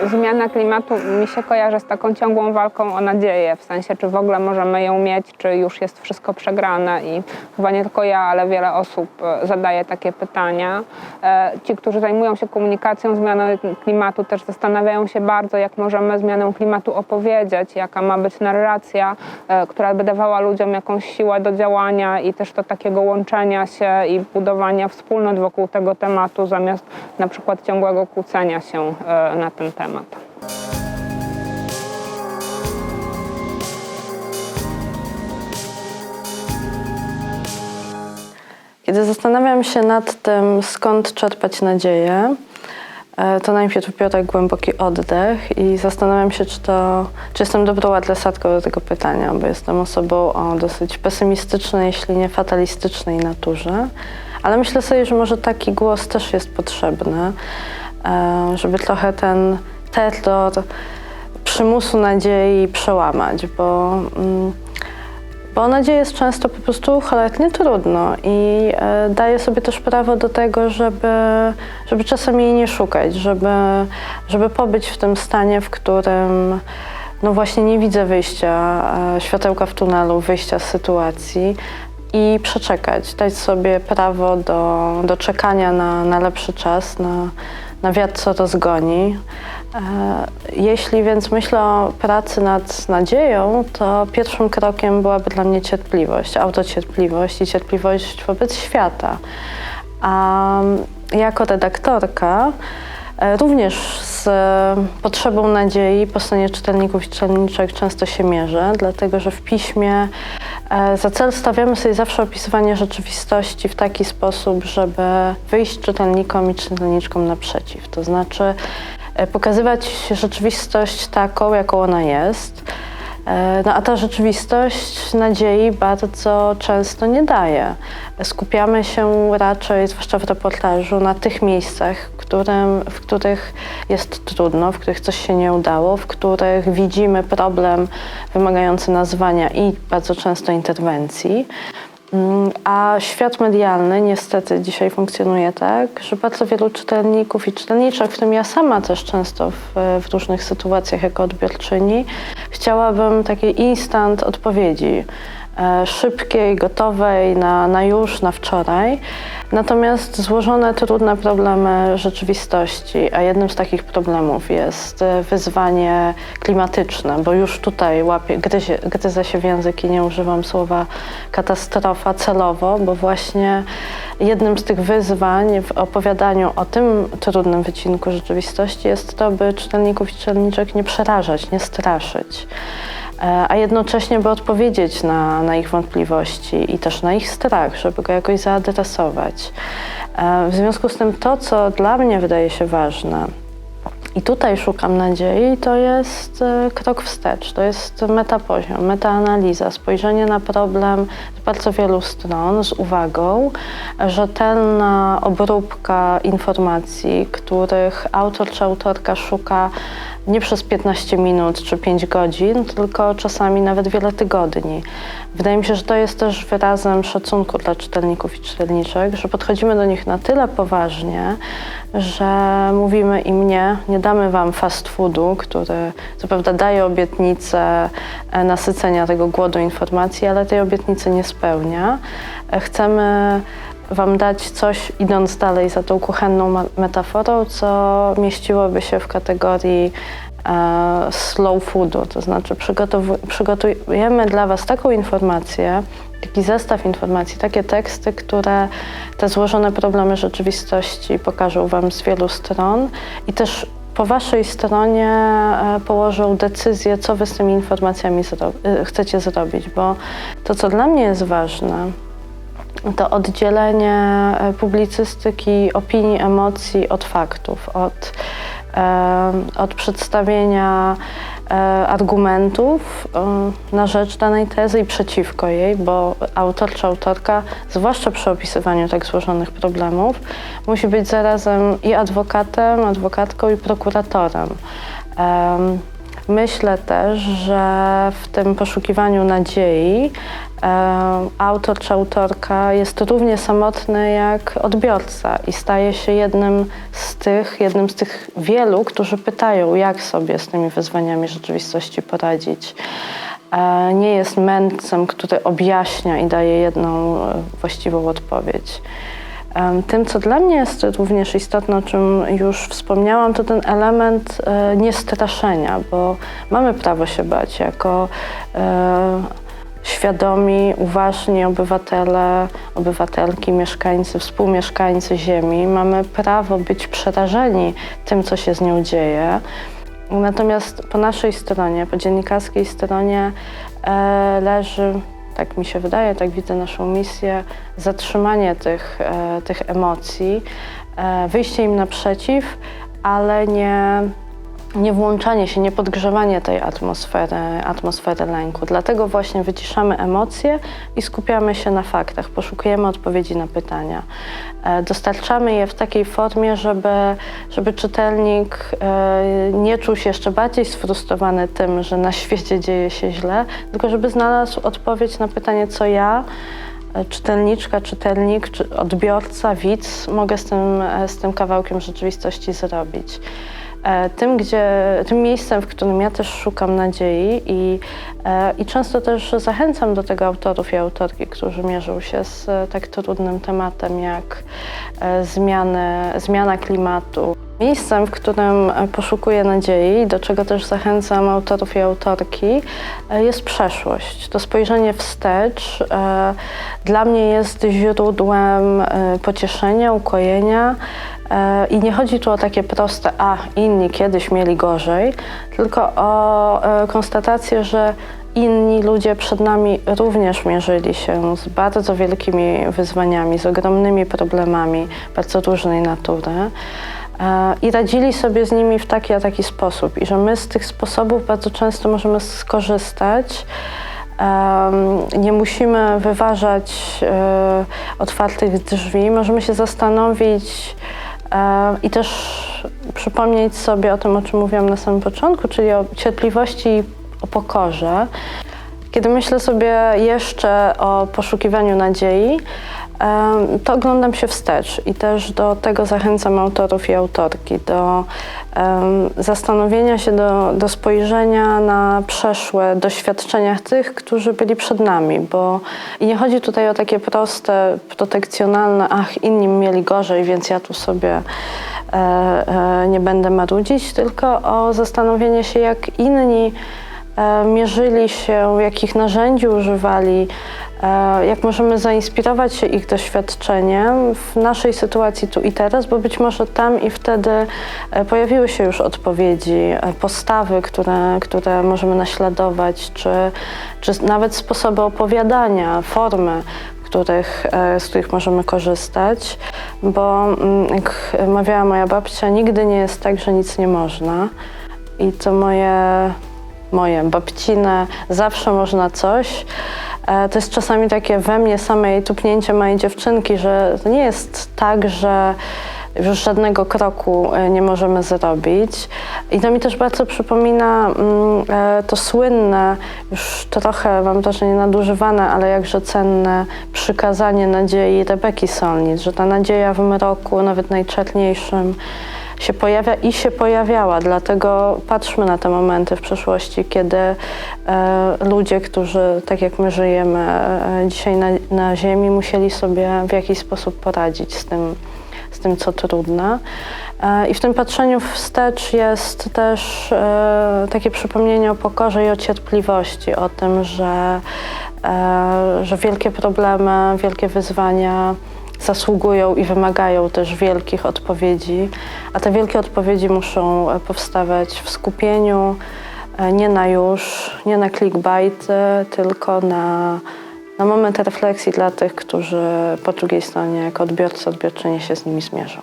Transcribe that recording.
Zmiana klimatu mi się kojarzy z taką ciągłą walką o nadzieję, w sensie czy w ogóle możemy ją mieć, czy już jest wszystko przegrane i chyba nie tylko ja, ale wiele osób zadaje takie pytania. Ci, którzy zajmują się komunikacją zmiany klimatu, też zastanawiają się bardzo, jak możemy zmianę klimatu opowiedzieć, jaka ma być narracja, która by dawała ludziom jakąś siłę do działania i też do takiego łączenia się i budowania wspólnot wokół tego tematu, zamiast na przykład ciągłego kłócenia się na ten temat. Kiedy zastanawiam się nad tym, skąd czerpać nadzieję, to najpierw biorę głęboki oddech i zastanawiam się, czy jestem dobrą adresatką do tego pytania, bo jestem osobą o dosyć pesymistycznej, jeśli nie fatalistycznej naturze. Ale myślę sobie, że może taki głos też jest potrzebny, żeby trochę ten terror przymusu nadziei przełamać, bo o nadziei jest często po prostu cholernie trudno i daje sobie też prawo do tego, żeby czasem jej nie szukać, żeby pobyć w tym stanie, w którym no właśnie nie widzę wyjścia, światełka w tunelu, wyjścia z sytuacji i przeczekać, dać sobie prawo do czekania na lepszy czas, na wiatr, co rozgoni. Jeśli więc myślę o pracy nad nadzieją, to pierwszym krokiem byłaby dla mnie cierpliwość, autocierpliwość i cierpliwość wobec świata. A jako redaktorka również z potrzebą nadziei po stronie czytelników i czytelniczek często się mierzę, dlatego że w piśmie za cel stawiamy sobie zawsze opisywanie rzeczywistości w taki sposób, żeby wyjść czytelnikom i czytelniczkom naprzeciw. To znaczy pokazywać rzeczywistość taką, jaką ona jest. No a ta rzeczywistość nadziei bardzo często nie daje. Skupiamy się raczej, zwłaszcza w reportażu, na tych miejscach, w których jest trudno, w których coś się nie udało, w których widzimy problem wymagający nazwania i bardzo często interwencji. A świat medialny niestety dzisiaj funkcjonuje tak, że bardzo wielu czytelników i czytelniczek, w tym ja sama też często w różnych sytuacjach jako odbiorczyni, chciałabym takiej instant odpowiedzi, szybkiej, gotowej na już, na wczoraj. Natomiast złożone, trudne problemy rzeczywistości, a jednym z takich problemów jest wyzwanie klimatyczne, bo już tutaj gryzę się w język i nie używam słowa katastrofa celowo, bo właśnie jednym z tych wyzwań w opowiadaniu o tym trudnym wycinku rzeczywistości jest to, by czytelników i czytelniczek nie przerażać, nie straszyć, a jednocześnie by odpowiedzieć na ich wątpliwości i też na ich strach, żeby go jakoś zaadresować. W związku z tym to, co dla mnie wydaje się ważne i tutaj szukam nadziei, to jest krok wstecz, to jest metapoziom, metaanaliza, spojrzenie na problem z bardzo wielu stron, z uwagą, rzetelna obróbka informacji, których autor czy autorka szuka nie przez 15 minut czy 5 godzin, tylko czasami nawet wiele tygodni. Wydaje mi się, że to jest też wyrazem szacunku dla czytelników i czytelniczek, że podchodzimy do nich na tyle poważnie, że mówimy im nie damy wam fast foodu, który co prawda daje obietnicę nasycenia tego głodu informacji, ale tej obietnicy nie spełnia. Chcemy wam dać coś, idąc dalej za tą kuchenną metaforą, co mieściłoby się w kategorii slow foodu, to znaczy przygotujemy dla was taką informację, taki zestaw informacji, takie teksty, które te złożone problemy rzeczywistości pokażą wam z wielu stron i też po waszej stronie położą decyzję, co wy z tymi informacjami chcecie zrobić, bo to, co dla mnie jest ważne, to oddzielenie publicystyki, opinii, emocji od faktów, od przedstawienia argumentów na rzecz danej tezy i przeciwko jej, bo autor czy autorka, zwłaszcza przy opisywaniu tak złożonych problemów, musi być zarazem i adwokatem, adwokatką i prokuratorem. Myślę też, że w tym poszukiwaniu nadziei autor czy autorka jest równie samotny jak odbiorca i staje się jednym z tych wielu, którzy pytają, jak sobie z tymi wyzwaniami rzeczywistości poradzić. Nie jest mędrcem, który objaśnia i daje jedną właściwą odpowiedź. Tym, co dla mnie jest również istotne, o czym już wspomniałam, to ten element niestraszenia, bo mamy prawo się bać jako świadomi, uważni obywatele, obywatelki, mieszkańcy, współmieszkańcy Ziemi. Mamy prawo być przerażeni tym, co się z nią dzieje. Natomiast po naszej stronie, po dziennikarskiej stronie leży, tak mi się wydaje, tak widzę naszą misję, zatrzymanie tych emocji, wyjście im naprzeciw, ale nie włączanie się, nie podgrzewanie tej atmosfery lęku. Dlatego właśnie wyciszamy emocje i skupiamy się na faktach, poszukujemy odpowiedzi na pytania. Dostarczamy je w takiej formie, żeby czytelnik nie czuł się jeszcze bardziej sfrustrowany tym, że na świecie dzieje się źle, tylko żeby znalazł odpowiedź na pytanie, co ja, czytelniczka, czytelnik, czy odbiorca, widz mogę z tym kawałkiem rzeczywistości zrobić. Tym miejscem, w którym ja też szukam nadziei i często też zachęcam do tego autorów i autorki, którzy mierzą się z tak trudnym tematem jak zmiana klimatu. Miejscem, w którym poszukuję nadziei, do czego też zachęcam autorów i autorki, jest przeszłość. To spojrzenie wstecz dla mnie jest źródłem pocieszenia, ukojenia. I nie chodzi tu o takie proste, inni kiedyś mieli gorzej, tylko o konstatację, że inni ludzie przed nami również mierzyli się z bardzo wielkimi wyzwaniami, z ogromnymi problemami bardzo różnej natury i radzili sobie z nimi w taki a taki sposób i że my z tych sposobów bardzo często możemy skorzystać. Nie musimy wyważać otwartych drzwi, możemy się zastanowić i też przypomnieć sobie o tym, o czym mówiłam na samym początku, czyli o cierpliwości i o pokorze. Kiedy myślę sobie jeszcze o poszukiwaniu nadziei, to oglądam się wstecz i też do tego zachęcam autorów i autorki, do zastanowienia się, do spojrzenia na przeszłe doświadczenia tych, którzy byli przed nami, i nie chodzi tutaj o takie proste, protekcjonalne, inni mieli gorzej, więc ja tu sobie nie będę marudzić, tylko o zastanowienie się, jak inni mierzyli się, jakich narzędzi używali, jak możemy zainspirować się ich doświadczeniem w naszej sytuacji tu i teraz, bo być może tam i wtedy pojawiły się już odpowiedzi, postawy, które możemy naśladować, czy nawet sposoby opowiadania, formy, z których możemy korzystać, bo jak mawiała moja babcia, nigdy nie jest tak, że nic nie można. I to moje babcine, zawsze można coś. To jest czasami takie we mnie samej tupnięcie małej dziewczynki, że to nie jest tak, że już żadnego kroku nie możemy zrobić. I to mi też bardzo przypomina to słynne, już trochę mam wrażenie nadużywane, ale jakże cenne przykazanie nadziei Rebeki Solnit, że ta nadzieja w mroku, nawet najczarniejszym, się pojawia i się pojawiała. Dlatego patrzmy na te momenty w przeszłości, kiedy ludzie, którzy tak jak my żyjemy dzisiaj na Ziemi, musieli sobie w jakiś sposób poradzić z tym, co trudne. I w tym patrzeniu wstecz jest też takie przypomnienie o pokorze i o cierpliwości, o tym, że wielkie problemy, wielkie wyzwania zasługują i wymagają też wielkich odpowiedzi, a te wielkie odpowiedzi muszą powstawać w skupieniu, nie na już, nie na clickbaity, tylko na moment refleksji dla tych, którzy po drugiej stronie jako odbiorcy, odbiorczynie się z nimi zmierzą.